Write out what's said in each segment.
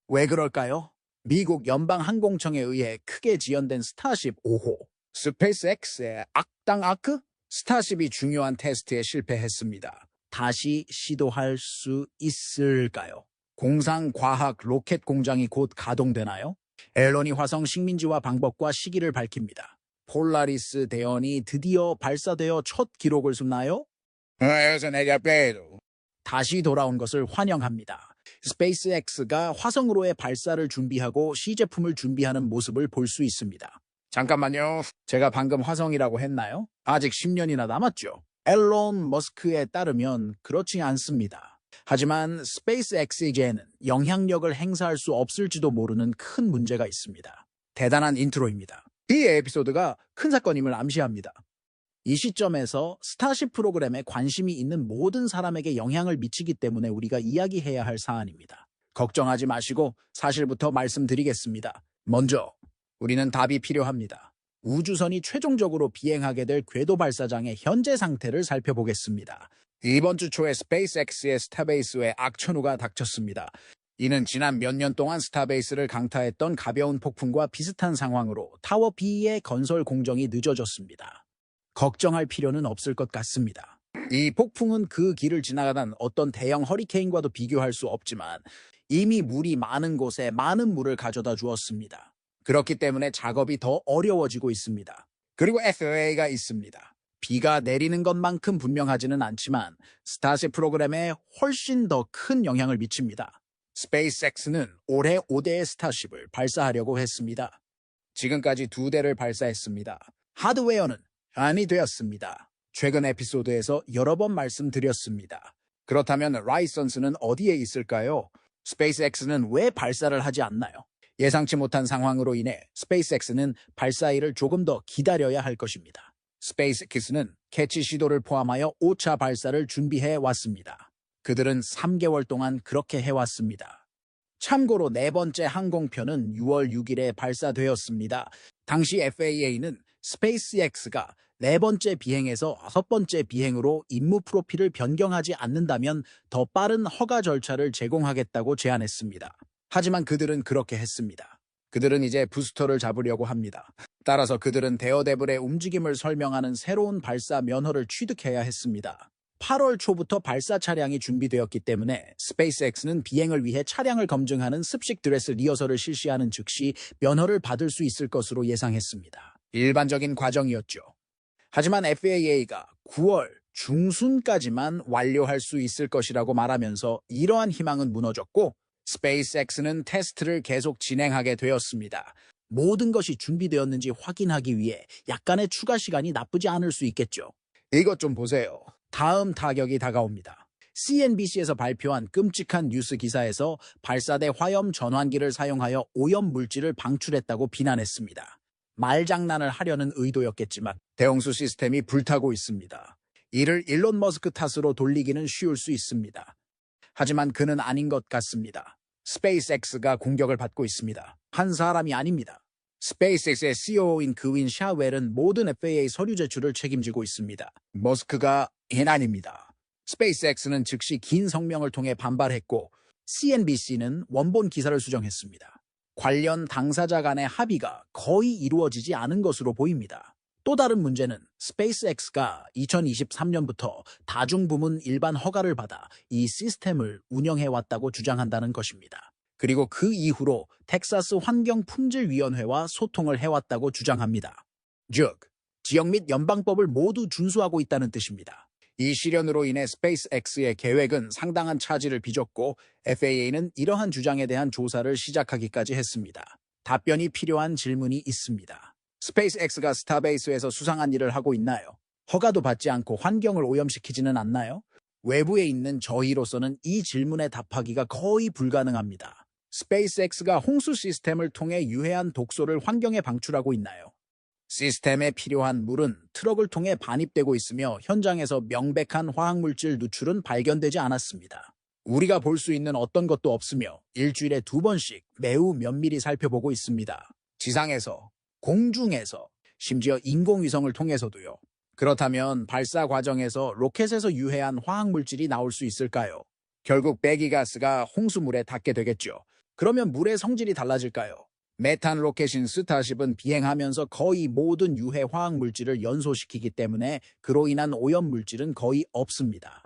왜 그럴까요? 미국 연방항공청에 의해 크게 지연된 스타쉽 5호, 스페이스X의 악당 아크? 스타쉽이 중요한 테스트에 실패했습니다. 다시 시도할 수 있을까요? 공상 과학 로켓 공장이 곧 가동되나요? 앨런이 화성 식민지화 방법과 시기를 밝힙니다. 폴라리스 대원이 드디어 발사되어 첫 기록을 숫나요? 다시 돌아온 것을 환영합니다. 스페이스X가 화성으로의 발사를 준비하고 시제품을 준비하는 모습을 볼 수 있습니다. 잠깐만요. 제가 방금 화성이라고 했나요? 아직 10년이나 남았죠. 앨런 머스크에 따르면 그렇지 않습니다. 하지만 스페이스X에게는 영향력을 행사할 수 없을지도 모르는 큰 문제가 있습니다. 대단한 인트로입니다. 이 에피소드가 큰 사건임을 암시합니다. 이 시점에서 스타쉽 프로그램에 관심이 있는 모든 사람에게 영향을 미치기 때문에 우리가 이야기해야 할 사안입니다. 걱정하지 마시고 사실부터 말씀드리겠습니다. 먼저 우리는 답이 필요합니다. 우주선이 최종적으로 비행하게 될 궤도 발사장의 현재 상태를 살펴보겠습니다. 이번 주 초에 스페이스X의 스타베이스에 악천후가 닥쳤습니다. 이는 지난 몇 년 동안 스타베이스를 강타했던 가벼운 폭풍과 비슷한 상황으로 타워 B의 건설 공정이 늦어졌습니다. 걱정할 필요는 없을 것 같습니다. 이 폭풍은 그 길을 지나가던 어떤 대형 허리케인과도 비교할 수 없지만 이미 물이 많은 곳에 많은 물을 가져다 주었습니다. 그렇기 때문에 작업이 더 어려워지고 있습니다. 그리고 FAA가 있습니다. 비가 내리는 것만큼 분명하지는 않지만 스타쉽 프로그램에 훨씬 더 큰 영향을 미칩니다. 스페이스X는 올해 5대의 스타쉽을 발사하려고 했습니다. 지금까지 2대를 발사했습니다. 하드웨어는 안이 되었습니다. 최근 에피소드에서 여러 번 말씀드렸습니다. 그렇다면 라이선스는 어디에 있을까요? 스페이스X는 왜 발사를 하지 않나요? 예상치 못한 상황으로 인해 스페이스X는 발사일을 조금 더 기다려야 할 것입니다. 스페이스X는 캐치 시도를 포함하여 5차 발사를 준비해 왔습니다. 그들은 3개월 동안 그렇게 해왔습니다. 참고로 4번째 항공편은 6월 6일에 발사되었습니다. 당시 FAA는 스페이스X가 4번째 비행에서 5번째 비행으로 임무 프로필을 변경하지 않는다면 더 빠른 허가 절차를 제공하겠다고 제안했습니다. 하지만 그들은 그렇게 했습니다. 그들은 이제 부스터를 잡으려고 합니다. 따라서 그들은 데어데블의 움직임을 설명하는 새로운 발사 면허를 취득해야 했습니다. 8월 초부터 발사 차량이 준비되었기 때문에 스페이스X는 비행을 위해 차량을 검증하는 습식 드레스 리허설을 실시하는 즉시 면허를 받을 수 있을 것으로 예상했습니다. 일반적인 과정이었죠. 하지만 FAA가 9월 중순까지만 완료할 수 있을 것이라고 말하면서 이러한 희망은 무너졌고 스페이스X는 테스트를 계속 진행하게 되었습니다. 모든 것이 준비되었는지 확인하기 위해 약간의 추가 시간이 나쁘지 않을 수 있겠죠. 이것 좀 보세요. 다음 타격이 다가옵니다. CNBC에서 발표한 끔찍한 뉴스 기사에서 발사대 화염 전환기를 사용하여 오염 물질을 방출했다고 비난했습니다. 말장난을 하려는 의도였겠지만 대홍수 시스템이 불타고 있습니다. 이를 일론 머스크 탓으로 돌리기는 쉬울 수 있습니다. 하지만 그는 아닌 것 같습니다. 스페이스X가 공격을 받고 있습니다. 한 사람이 아닙니다. 스페이스X의 CEO인 그윈 샤웰은 모든 FAA 서류 제출을 책임지고 있습니다. 머스크가 아닙니다. 스페이스X는 즉시 긴 성명을 통해 반발했고 CNBC는 원본 기사를 수정했습니다. 관련 당사자 간의 합의가 거의 이루어지지 않은 것으로 보입니다. 또 다른 문제는 스페이스X가 2023년부터 다중부문 일반 허가를 받아 이 시스템을 운영해왔다고 주장한다는 것입니다. 그리고 그 이후로 텍사스 환경품질위원회와 소통을 해왔다고 주장합니다. 즉, 지역 및 연방법을 모두 준수하고 있다는 뜻입니다. 이 실현으로 인해 스페이스X의 계획은 상당한 차질을 빚었고 FAA는 이러한 주장에 대한 조사를 시작하기까지 했습니다. 답변이 필요한 질문이 있습니다. 스페이스X가 스타베이스에서 수상한 일을 하고 있나요? 허가도 받지 않고 환경을 오염시키지는 않나요? 외부에 있는 저희로서는 이 질문에 답하기가 거의 불가능합니다. 스페이스X가 홍수 시스템을 통해 유해한 독소를 환경에 방출하고 있나요? 시스템에 필요한 물은 트럭을 통해 반입되고 있으며 현장에서 명백한 화학물질 누출은 발견되지 않았습니다. 우리가 볼 수 있는 어떤 것도 없으며 일주일에 2번씩 매우 면밀히 살펴보고 있습니다. 지상에서, 공중에서, 심지어 인공위성을 통해서도요. 그렇다면 발사 과정에서 로켓에서 유해한 화학물질이 나올 수 있을까요? 결국 배기가스가 홍수물에 닿게 되겠죠. 그러면 물의 성질이 달라질까요? 메탄 로켓인 스타쉽은 비행하면서 거의 모든 유해 화학 물질을 연소시키기 때문에 그로 인한 오염 물질은 거의 없습니다.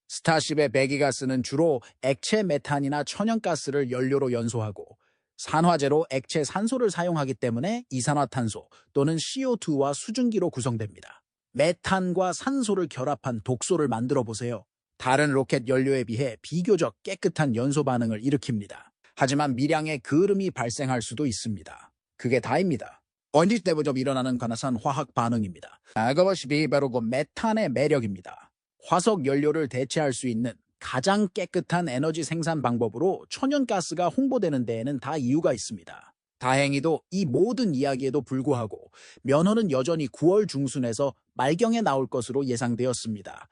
스타쉽의 배기가스는 주로 액체 메탄이나 천연가스를 연료로 연소하고 산화제로 액체 산소를 사용하기 때문에 이산화탄소 또는 CO2와 수증기로 구성됩니다. 메탄과 산소를 결합한 독소를 만들어 보세요. 다른 로켓 연료에 비해 비교적 깨끗한 연소 반응을 일으킵니다. 하지만 미량의 그름이 발생할 수도 있습니다. 그게 다입니다. 언제 때부터 일어나는 관화산 화학 반응입니다. 그것이 바로 그 메탄의 매력입니다. 화석 연료를 대체할 수 있는 가장 깨끗한 에너지 생산 방법으로 천연가스가 홍보되는 데에는 다 이유가 있습니다. 다행히도 이 모든 이야기에도 불구하고 면허는 여전히 9월 중순에서 말경에 나올 것으로 예상되었습니다.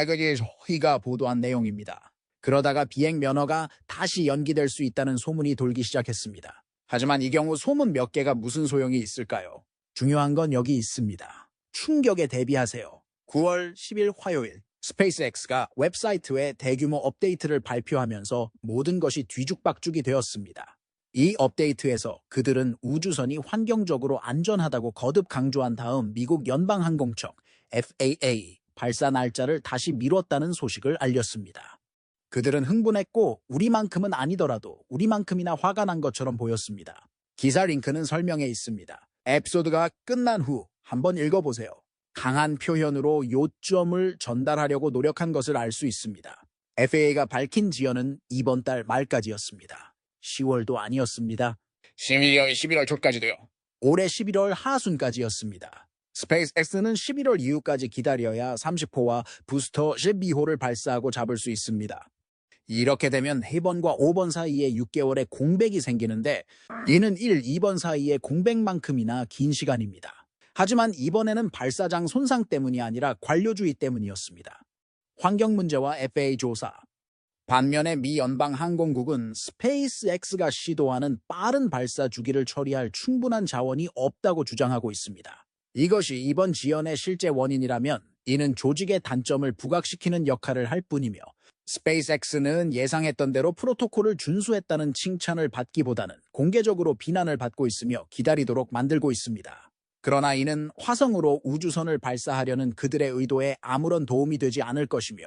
그게 저희가 보도한 내용입니다. 그러다가 비행 면허가 다시 연기될 수 있다는 소문이 돌기 시작했습니다. 하지만 이 경우 소문 몇 개가 무슨 소용이 있을까요? 중요한 건 여기 있습니다. 충격에 대비하세요. 9월 10일 화요일 스페이스X가 웹사이트에 대규모 업데이트를 발표하면서 모든 것이 뒤죽박죽이 되었습니다. 이 업데이트에서 그들은 우주선이 환경적으로 안전하다고 거듭 강조한 다음 미국 연방항공청 FAA 발사 날짜를 다시 미뤘다는 소식을 알렸습니다. 그들은 흥분했고 우리만큼은 아니더라도 우리만큼이나 화가 난 것처럼 보였습니다. 기사 링크는 설명에 있습니다. 에피소드가 끝난 후 한번 읽어보세요. 강한 표현으로 요점을 전달하려고 노력한 것을 알 수 있습니다. FAA가 밝힌 지연은 이번 달 말까지였습니다. 10월도 아니었습니다. 11월 초까지도요. 올해 11월 하순까지였습니다. 스페이스X는 11월 이후까지 기다려야 30호와 부스터 12호를 발사하고 잡을 수 있습니다. 이렇게 되면 1번과 5번 사이에 6개월의 공백이 생기는데 이는 1, 2번 사이의 공백만큼이나 긴 시간입니다. 하지만 이번에는 발사장 손상 때문이 아니라 관료주의 때문이었습니다. 환경 문제와 FAA 조사. 반면에 미 연방항공국은 스페이스X가 시도하는 빠른 발사 주기를 처리할 충분한 자원이 없다고 주장하고 있습니다. 이것이 이번 지연의 실제 원인이라면 이는 조직의 단점을 부각시키는 역할을 할 뿐이며 스페이스X는 예상했던 대로 프로토콜을 준수했다는 칭찬을 받기보다는 공개적으로 비난을 받고 있으며 기다리도록 만들고 있습니다. 그러나 이는 화성으로 우주선을 발사하려는 그들의 의도에 아무런 도움이 되지 않을 것이며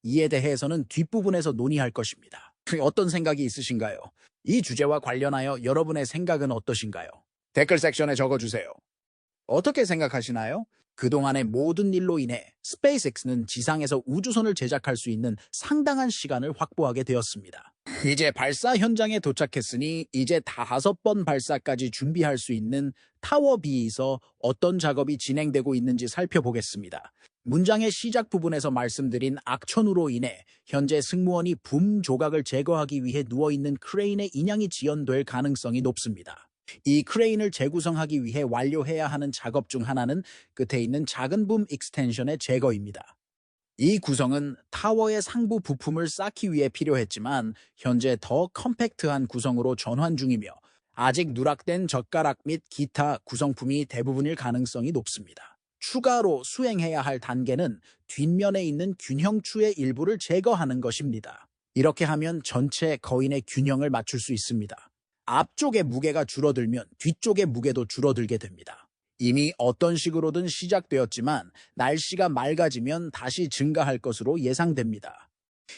이에 대해서는 뒷부분에서 논의할 것입니다. 어떤 생각이 있으신가요? 이 주제와 관련하여 여러분의 생각은 어떠신가요? 댓글 섹션에 적어주세요. 어떻게 생각하시나요? 그동안의 모든 일로 인해 스페이스X는 지상에서 우주선을 제작할 수 있는 상당한 시간을 확보하게 되었습니다. 이제 발사 현장에 도착했으니 이제 5번 발사까지 준비할 수 있는 타워 B에서 어떤 작업이 진행되고 있는지 살펴보겠습니다. 문장의 시작 부분에서 말씀드린 악천후로 인해 현재 승무원이 붐 조각을 제거하기 위해 누워있는 크레인의 인양이 지연될 가능성이 높습니다. 이 크레인을 재구성하기 위해 완료해야 하는 작업 중 하나는 끝에 있는 작은 붐 익스텐션의 제거입니다. 이 구성은 타워의 상부 부품을 쌓기 위해 필요했지만 현재 더 컴팩트한 구성으로 전환 중이며 아직 누락된 젓가락 및 기타 구성품이 대부분일 가능성이 높습니다. 추가로 수행해야 할 단계는 뒷면에 있는 균형추의 일부를 제거하는 것입니다. 이렇게 하면 전체 거인의 균형을 맞출 수 있습니다. 앞쪽의 무게가 줄어들면 뒤쪽의 무게도 줄어들게 됩니다. 이미 어떤 식으로든 시작되었지만 날씨가 맑아지면 다시 증가할 것으로 예상됩니다.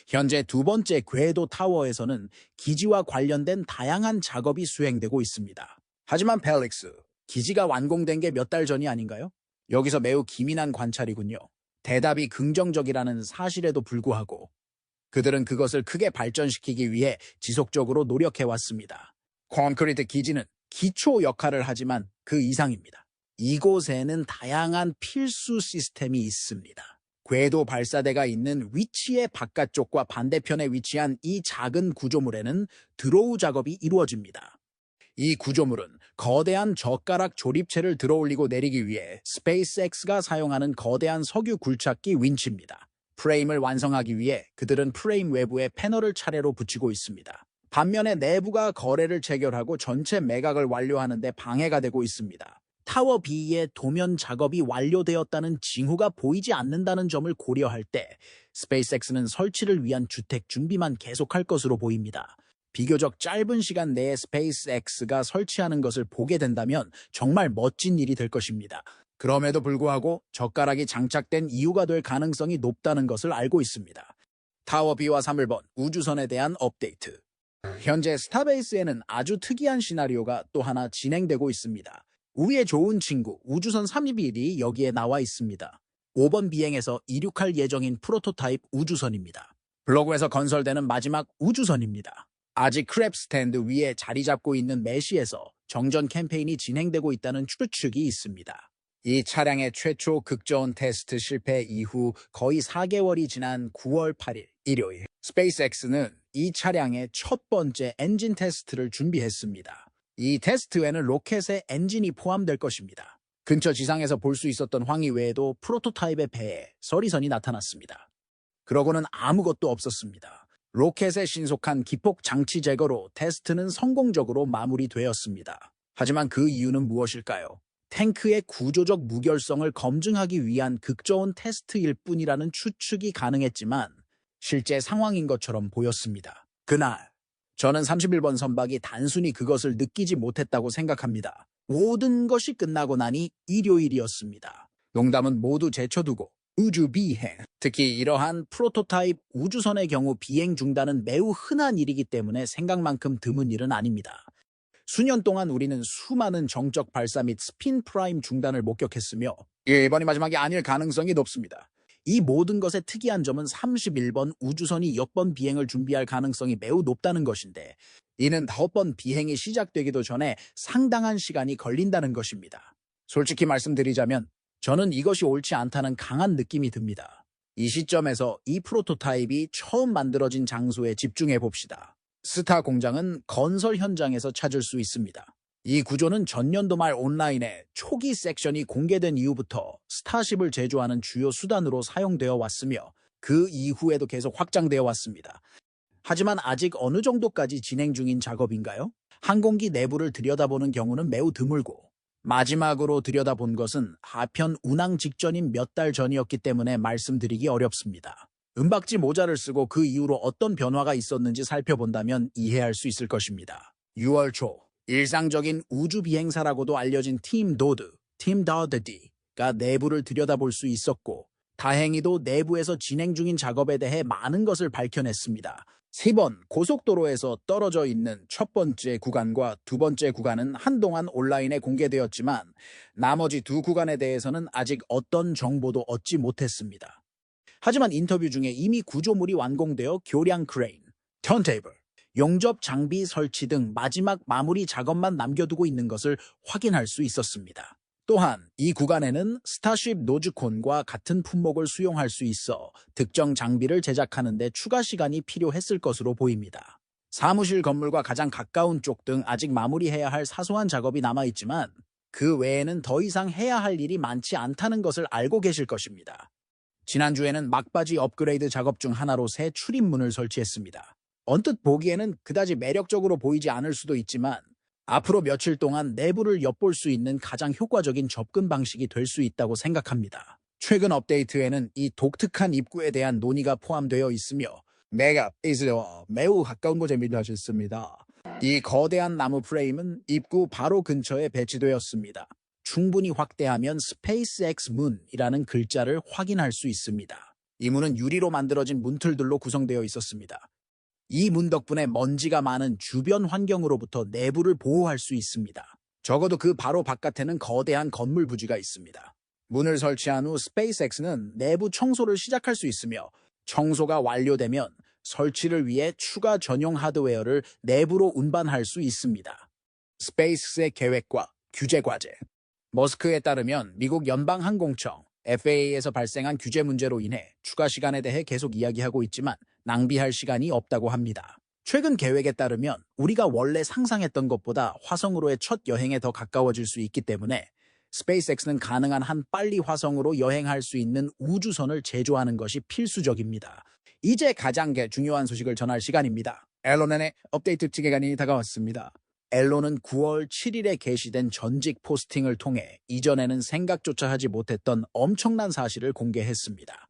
현재 2번째 궤도 타워에서는 기지와 관련된 다양한 작업이 수행되고 있습니다. 하지만 펠릭스, 기지가 완공된 게 몇 달 전이 아닌가요? 여기서 매우 기민한 관찰이군요. 대답이 긍정적이라는 사실에도 불구하고 그들은 그것을 크게 발전시키기 위해 지속적으로 노력해왔습니다. 콘크리트 기지는 기초 역할을 하지만 그 이상입니다. 이곳에는 다양한 필수 시스템이 있습니다. 궤도 발사대가 있는 위치의 바깥쪽과 반대편에 위치한 이 작은 구조물에는 드로우 작업이 이루어집니다. 이 구조물은 거대한 젓가락 조립체를 들어올리고 내리기 위해 스페이스X가 사용하는 거대한 석유 굴착기 윈치입니다. 프레임을 완성하기 위해 그들은 프레임 외부에 패널을 차례로 붙이고 있습니다. 반면에 내부가 거래를 체결하고 전체 매각을 완료하는 데 방해가 되고 있습니다. 타워 B의 도면 작업이 완료되었다는 징후가 보이지 않는다는 점을 고려할 때 스페이스X는 설치를 위한 주택 준비만 계속할 것으로 보입니다. 비교적 짧은 시간 내에 스페이스X가 설치하는 것을 보게 된다면 정말 멋진 일이 될 것입니다. 그럼에도 불구하고 젓가락이 장착된 이유가 될 가능성이 높다는 것을 알고 있습니다. 타워 B와 3번 우주선에 대한 업데이트. 현재 스타베이스에는 아주 특이한 시나리오가 또 하나 진행되고 있습니다. 우리의 좋은 친구 우주선 31이 여기에 나와 있습니다. 5번 비행에서 이륙할 예정인 프로토타입 우주선입니다. 블로그에서 건설되는 마지막 우주선입니다. 아직 크랩 스탠드 위에 자리 잡고 있는 메시에서 정전 캠페인이 진행되고 있다는 추측이 있습니다. 이 차량의 최초 극저온 테스트 실패 이후 거의 4개월이 지난 9월 8일 일요일 스페이스X는 이 차량의 첫 번째 엔진 테스트를 준비했습니다. 이 테스트에는 로켓의 엔진이 포함될 것입니다. 근처 지상에서 볼 수 있었던 황희 외에도 프로토타입의 배에 서리선이 나타났습니다. 그러고는 아무것도 없었습니다. 로켓의 신속한 기폭 장치 제거로 테스트는 성공적으로 마무리되었습니다. 하지만 그 이유는 무엇일까요? 탱크의 구조적 무결성을 검증하기 위한 극저온 테스트일 뿐이라는 추측이 가능했지만 실제 상황인 것처럼 보였습니다. 그날 저는 31번 선박이 단순히 그것을 느끼지 못했다고 생각합니다. 모든 것이 끝나고 나니 일요일이었습니다. 농담은 모두 제쳐두고 우주 비행, 특히 이러한 프로토타입 우주선의 경우 비행 중단은 매우 흔한 일이기 때문에 생각만큼 드문 일은 아닙니다. 수년 동안 우리는 수많은 정적 발사 및 스핀 프라임 중단을 목격했으며 이번이 마지막이 아닐 가능성이 높습니다. 이 모든 것의 특이한 점은 31번 우주선이 역번 비행을 준비할 가능성이 매우 높다는 것인데 이는 5번 비행이 시작되기도 전에 상당한 시간이 걸린다는 것입니다. 솔직히 말씀드리자면 저는 이것이 옳지 않다는 강한 느낌이 듭니다. 이 시점에서 이 프로토타입이 처음 만들어진 장소에 집중해 봅시다. 스타 공장은 건설 현장에서 찾을 수 있습니다. 이 구조는 전년도 말 온라인에 초기 섹션이 공개된 이후부터 스타쉽을 제조하는 주요 수단으로 사용되어 왔으며 그 이후에도 계속 확장되어 왔습니다. 하지만 아직 어느 정도까지 진행 중인 작업인가요? 항공기 내부를 들여다보는 경우는 매우 드물고 마지막으로 들여다본 것은 하편 운항 직전인 몇 달 전이었기 때문에 말씀드리기 어렵습니다. 은박지 모자를 쓰고 그 이후로 어떤 변화가 있었는지 살펴본다면 이해할 수 있을 것입니다. 6월 초 일상적인 우주 비행사라고도 알려진 팀 더드가 내부를 들여다볼 수 있었고 다행히도 내부에서 진행 중인 작업에 대해 많은 것을 밝혀냈습니다. 3번 고속도로에서 떨어져 있는 첫 번째 구간과 두 번째 구간은 한동안 온라인에 공개되었지만 나머지 두 구간에 대해서는 아직 어떤 정보도 얻지 못했습니다. 하지만 인터뷰 중에 이미 구조물이 완공되어 교량 크레인, 턴테이블, 용접 장비 설치 등 마지막 마무리 작업만 남겨두고 있는 것을 확인할 수 있었습니다. 또한 이 구간에는 스타쉽 노즈콘과 같은 품목을 수용할 수 있어 특정 장비를 제작하는 데 추가 시간이 필요했을 것으로 보입니다. 사무실 건물과 가장 가까운 쪽 등 아직 마무리해야 할 사소한 작업이 남아있지만 그 외에는 더 이상 해야 할 일이 많지 않다는 것을 알고 계실 것입니다. 지난주에는 막바지 업그레이드 작업 중 하나로 새 출입문을 설치했습니다. 언뜻 보기에는 그다지 매력적으로 보이지 않을 수도 있지만 앞으로 며칠 동안 내부를 엿볼 수 있는 가장 효과적인 접근 방식이 될 수 있다고 생각합니다. 최근 업데이트에는 이 독특한 입구에 대한 논의가 포함되어 있으며 메가베이스와 매우 가까운 곳에 밀려있습니다. 이 거대한 나무 프레임은 입구 바로 근처에 배치되었습니다. 충분히 확대하면 스페이스X 문이라는 글자를 확인할 수 있습니다. 이 문은 유리로 만들어진 문틀들로 구성되어 있었습니다. 이 문 덕분에 먼지가 많은 주변 환경으로부터 내부를 보호할 수 있습니다. 적어도 그 바로 바깥에는 거대한 건물 부지가 있습니다. 문을 설치한 후 스페이스X는 내부 청소를 시작할 수 있으며 청소가 완료되면 설치를 위해 추가 전용 하드웨어를 내부로 운반할 수 있습니다. 스페이스X의 계획과 규제 과제. 머스크에 따르면 미국 연방항공청 FAA에서 발생한 규제 문제로 인해 추가 시간에 대해 계속 이야기하고 있지만 낭비할 시간이 없다고 합니다. 최근 계획에 따르면 우리가 원래 상상했던 것보다 화성으로의 첫 여행에 더 가까워질 수 있기 때문에 스페이스X는 가능한 한 빨리 화성으로 여행할 수 있는 우주선을 제조하는 것이 필수적입니다. 이제 가장 중요한 소식을 전할 시간입니다. 앨런의 업데이트 기간이 다가왔습니다. 앨런은 9월 7일에 게시된 전직 포스팅을 통해 이전에는 생각조차 하지 못했던 엄청난 사실을 공개했습니다.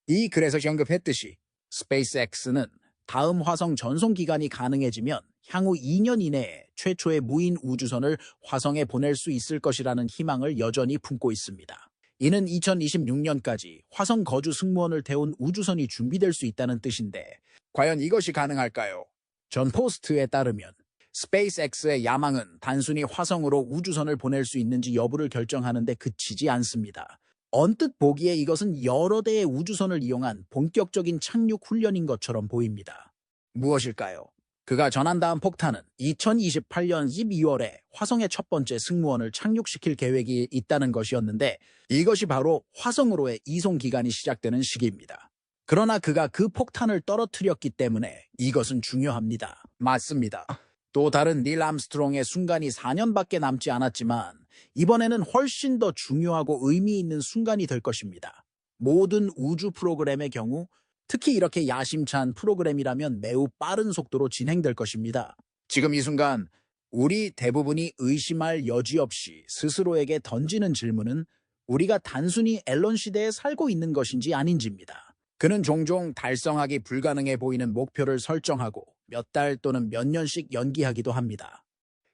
이 글에서 언급했듯이 스페이스X는 다음 화성 전송 기간이 가능해지면 향후 2년 이내에 최초의 무인 우주선을 화성에 보낼 수 있을 것이라는 희망을 여전히 품고 있습니다. 이는 2026년까지 화성 거주 승무원을 태운 우주선이 준비될 수 있다는 뜻인데 과연 이것이 가능할까요? 전 포스트에 따르면 스페이스X의 야망은 단순히 화성으로 우주선을 보낼 수 있는지 여부를 결정하는 데 그치지 않습니다. 언뜻 보기에 이것은 여러 대의 우주선을 이용한 본격적인 착륙 훈련인 것처럼 보입니다. 무엇일까요? 그가 전한 다음 폭탄은 2028년 12월에 화성의 첫 번째 승무원을 착륙시킬 계획이 있다는 것이었는데 이것이 바로 화성으로의 이송 기간이 시작되는 시기입니다. 그러나 그가 그 폭탄을 떨어뜨렸기 때문에 이것은 중요합니다. 맞습니다. 또 다른 닐 암스트롱의 순간이 4년밖에 남지 않았지만 이번에는 훨씬 더 중요하고 의미 있는 순간이 될 것입니다. 모든 우주 프로그램의 경우 특히 이렇게 야심찬 프로그램이라면 매우 빠른 속도로 진행될 것입니다. 지금 이 순간 우리 대부분이 의심할 여지 없이 스스로에게 던지는 질문은 우리가 단순히 앨런 시대에 살고 있는 것인지 아닌지입니다. 그는 종종 달성하기 불가능해 보이는 목표를 설정하고 몇 달 또는 몇 년씩 연기하기도 합니다.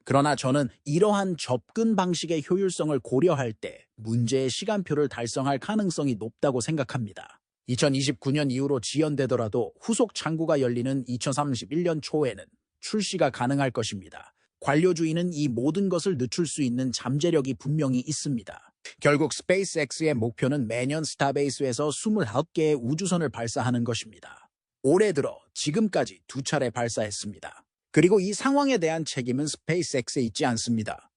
그러나 저는 이러한 접근 방식의 효율성을 고려할 때 문제의 시간표를 달성할 가능성이 높다고 생각합니다. 2029년 이후로 지연되더라도 후속 창구가 열리는 2031년 초에는 출시가 가능할 것입니다. 관료주의는 이 모든 것을 늦출 수 있는 잠재력이 분명히 있습니다. 결국 스페이스X의 목표는 매년 스타베이스에서 29개의 우주선을 발사하는 것입니다. 올해 들어 지금까지 2차례 발사했습니다. 그리고 이 상황에 대한 책임은 스페이스X에 있지 않습니다.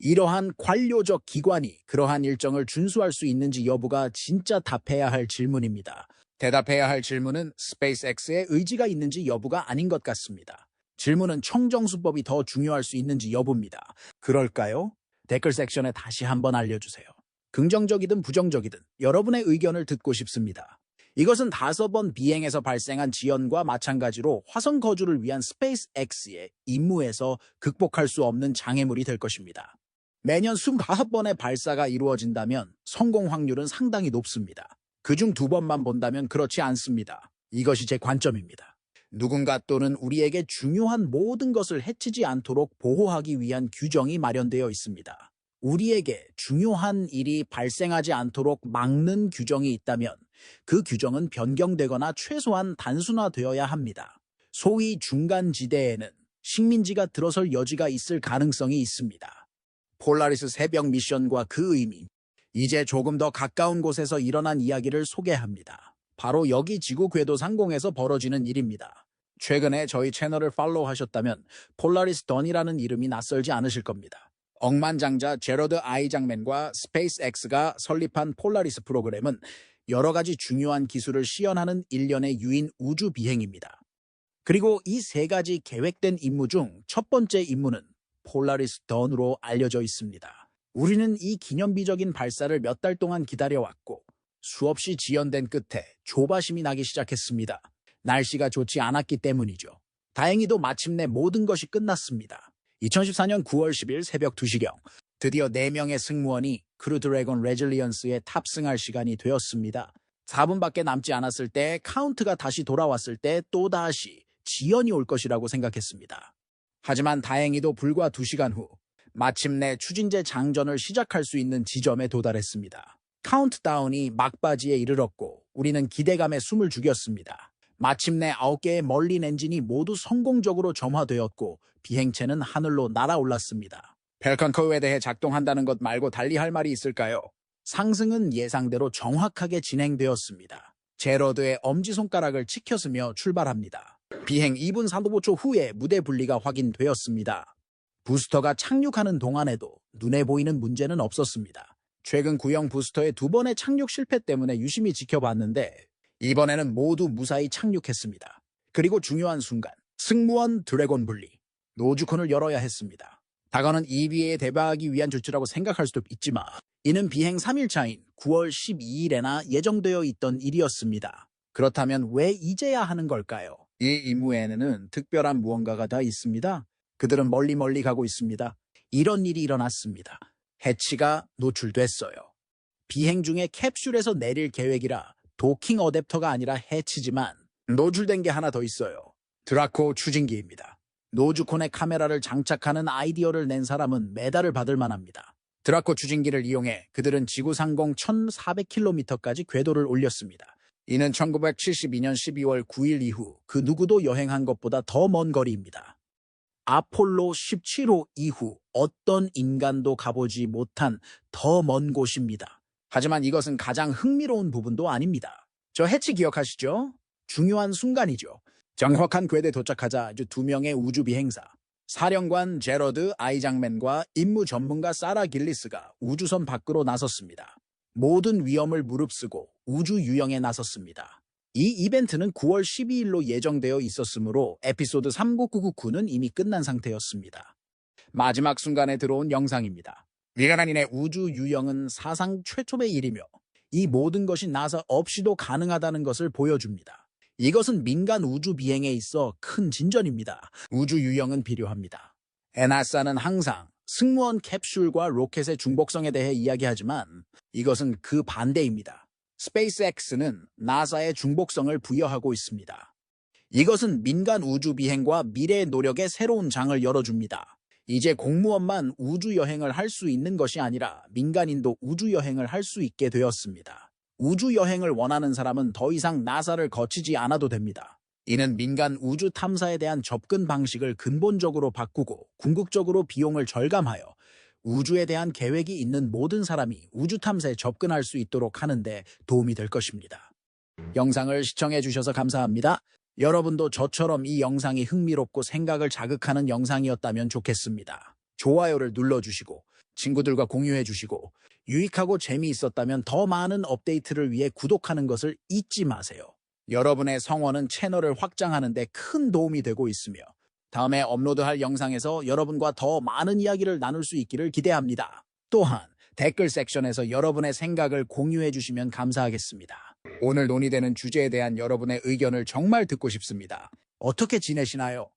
이러한 관료적 기관이 그러한 일정을 준수할 수 있는지 여부가 진짜 답해야 할 질문입니다. 대답해야 할 질문은 스페이스X의 의지가 있는지 여부가 아닌 것 같습니다. 질문은 청정수법이 더 중요할 수 있는지 여부입니다. 그럴까요? 댓글 섹션에 다시 한번 알려주세요. 긍정적이든 부정적이든 여러분의 의견을 듣고 싶습니다. 이것은 5번 비행에서 발생한 지연과 마찬가지로 화성 거주를 위한 스페이스X의 임무에서 극복할 수 없는 장애물이 될 것입니다. 매년 25번의 발사가 이루어진다면 성공 확률은 상당히 높습니다. 그중 2번만 본다면 그렇지 않습니다. 이것이 제 관점입니다. 누군가 또는 우리에게 중요한 모든 것을 해치지 않도록 보호하기 위한 규정이 마련되어 있습니다. 우리에게 중요한 일이 발생하지 않도록 막는 규정이 있다면 그 규정은 변경되거나 최소한 단순화되어야 합니다. 소위 중간지대에는 식민지가 들어설 여지가 있을 가능성이 있습니다. 폴라리스 새벽 미션과 그 의미, 이제 조금 더 가까운 곳에서 일어난 이야기를 소개합니다. 바로 여기 지구 궤도 상공에서 벌어지는 일입니다. 최근에 저희 채널을 팔로우하셨다면 폴라리스 던이라는 이름이 낯설지 않으실 겁니다. 억만장자 제러드 아이장맨과 스페이스X가 설립한 폴라리스 프로그램은 여러 가지 중요한 기술을 시연하는 일련의 유인 우주 비행입니다. 그리고 이 3가지 계획된 임무 중 첫 번째 임무는 폴라리스 던으로 알려져 있습니다. 우리는 이 기념비적인 발사를 몇 달 동안 기다려왔고 수없이 지연된 끝에 조바심이 나기 시작했습니다. 날씨가 좋지 않았기 때문이죠. 다행히도 마침내 모든 것이 끝났습니다. 2014년 9월 10일 새벽 2시경 드디어 4명의 승무원이 크루 드래곤 레질리언스에 탑승할 시간이 되었습니다. 4분밖에 남지 않았을 때 카운트가 다시 돌아왔을 때 또다시 지연이 올 것이라고 생각했습니다. 하지만 다행히도 불과 2시간 후 마침내 추진제 장전을 시작할 수 있는 지점에 도달했습니다. 카운트다운이 막바지에 이르렀고 우리는 기대감에 숨을 죽였습니다. 마침내 9개의 멀린 엔진이 모두 성공적으로 점화되었고 비행체는 하늘로 날아올랐습니다. 펠컨 커브에 대해 작동한다는 것 말고 달리 할 말이 있을까요? 상승은 예상대로 정확하게 진행되었습니다. 제러드의 엄지손가락을 치켰으며 출발합니다. 비행 2분 35초 후에 무대 분리가 확인되었습니다. 부스터가 착륙하는 동안에도 눈에 보이는 문제는 없었습니다. 최근 구형 부스터의 2번의 착륙 실패 때문에 유심히 지켜봤는데 이번에는 모두 무사히 착륙했습니다. 그리고 중요한 순간, 승무원 드래곤 분리, 노즈콘을 열어야 했습니다. 다가오는 EVA에 대비하기 위한 조치라고 생각할 수도 있지만 이는 비행 3일차인 9월 12일에나 예정되어 있던 일이었습니다. 그렇다면 왜 이제야 하는 걸까요? 이 임무에는 특별한 무언가가 다 있습니다. 그들은 멀리 가고 있습니다. 이런 일이 일어났습니다. 해치가 노출됐어요. 비행 중에 캡슐에서 내릴 계획이라 도킹 어댑터가 아니라 해치지만 노출된 게 하나 더 있어요. 드라코 추진기입니다. 노즈콘에 카메라를 장착하는 아이디어를 낸 사람은 메달을 받을 만합니다. 드라코 추진기를 이용해 그들은 지구 상공 1400km까지 궤도를 올렸습니다. 이는 1972년 12월 9일 이후 그 누구도 여행한 것보다 더 먼 거리입니다. 아폴로 17호 이후 어떤 인간도 가보지 못한 더 먼 곳입니다. 하지만 이것은 가장 흥미로운 부분도 아닙니다. 저 해치 기억하시죠? 중요한 순간이죠. 정확한 궤도에 도착하자 두 명의 우주 비행사, 사령관 제러드 아이장맨과 임무 전문가 사라 길리스가 우주선 밖으로 나섰습니다. 모든 위험을 무릅쓰고 우주 유영에 나섰습니다. 이 이벤트는 9월 12일로 예정되어 있었으므로 에피소드 39999는 이미 끝난 상태였습니다. 마지막 순간에 들어온 영상입니다. 미가란인의 우주 유영은 사상 최초의 일이며 이 모든 것이 나사 없이도 가능하다는 것을 보여줍니다. 이것은 민간 우주 비행에 있어 큰 진전입니다. 우주 유영은 필요합니다. 나사는 항상 승무원 캡슐과 로켓의 중복성에 대해 이야기하지만 이것은 그 반대입니다. 스페이스X는 나사의 중복성을 부여하고 있습니다. 이것은 민간 우주 비행과 미래의 노력의 새로운 장을 열어줍니다. 이제 공무원만 우주 여행을 할 수 있는 것이 아니라 민간인도 우주 여행을 할 수 있게 되었습니다. 우주 여행을 원하는 사람은 더 이상 나사를 거치지 않아도 됩니다. 이는 민간 우주 탐사에 대한 접근 방식을 근본적으로 바꾸고 궁극적으로 비용을 절감하여 우주에 대한 계획이 있는 모든 사람이 우주 탐사에 접근할 수 있도록 하는데 도움이 될 것입니다. 영상을 시청해 주셔서 감사합니다. 여러분도 저처럼 이 영상이 흥미롭고 생각을 자극하는 영상이었다면 좋겠습니다. 좋아요를 눌러주시고 친구들과 공유해 주시고 유익하고 재미있었다면 더 많은 업데이트를 위해 구독하는 것을 잊지 마세요. 여러분의 성원은 채널을 확장하는 데 큰 도움이 되고 있으며 다음에 업로드할 영상에서 여러분과 더 많은 이야기를 나눌 수 있기를 기대합니다. 또한 댓글 섹션에서 여러분의 생각을 공유해 주시면 감사하겠습니다. 오늘 논의되는 주제에 대한 여러분의 의견을 정말 듣고 싶습니다. 어떻게 지내시나요?